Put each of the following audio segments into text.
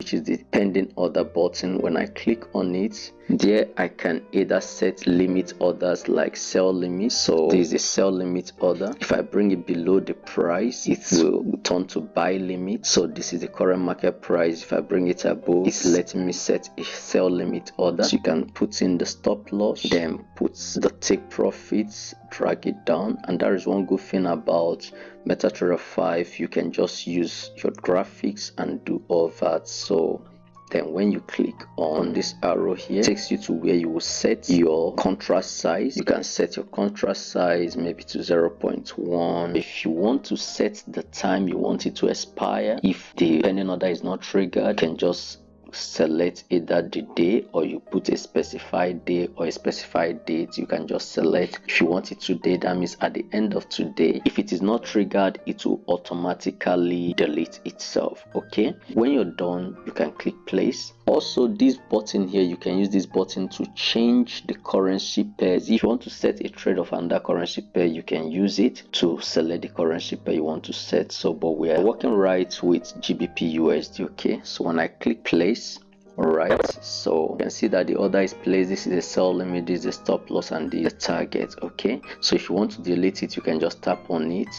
which is the pending order button. When I click on it, there I can either set limit orders like sell limit. So this is a sell limit order. If I bring it below the price, it will turn to buy limit. So this is the current market price. If I bring it above, it's letting me set a sell limit order. So you can put in the stop loss, then put the take profits, drag it down. And that is one good thing about MetaTrader 5. You can just use your graphics and do all that. So then when you click on this arrow here, it takes you to where you will set your contrast size. You can set your contrast size maybe to 0.1. If you want to set the time you want it to expire, if the pending order is not triggered, you can just select either the day, or you put a specified day or a specified date. You can just select. If you want it today, that means at the end of today. If it is not triggered, it will automatically delete itself. Okay, when you're done, you can click place. Also, this button here, you can use this button to change the currency pairs. If you want to set a trade of another currency pair, you can use it to select the currency pair you want to set. So but we are working right with GBP USD. Okay, so when I click place, alright, so you can see that the order is placed. This is a sell limit, this is a stop loss, and this is the target. Okay, so if you want to delete it, you can just tap on it,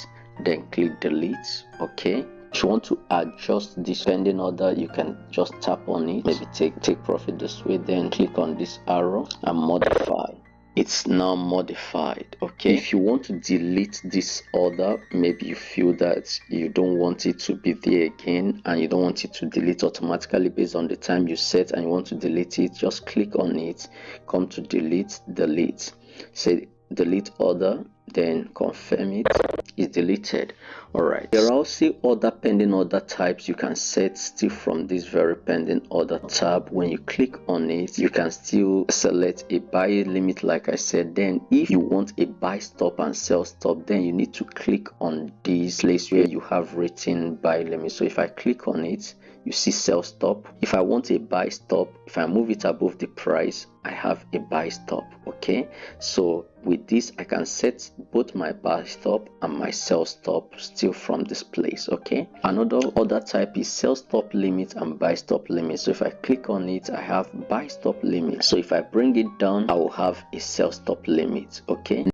then click delete. Okay, if you want to adjust this pending order, you can just tap on it, maybe take profit this way, then click on this arrow and modify. It's now modified. Okay, if you want to delete this order, maybe you feel that you don't want it to be there again and you don't want it to delete automatically based on the time you set, and you want to delete it, just click on it, come to delete, say delete order, then confirm it. Is deleted. Alright, there are also other pending order types you can set still from this very pending order tab. When you click on it, you can still select a buy limit like I said. Then if you want a buy stop and sell stop, then you need to click on this place where you have written buy limit. So if I click on it, you see sell stop. If I want a buy stop, if I move it above the price, I have a buy stop. Okay, so with this I can set both my buy stop and my sell stop still from this place. Okay, another other type is sell stop limit and buy stop limit. So if I click on it, I have buy stop limit. So if I bring it down, I will have a sell stop limit. Okay,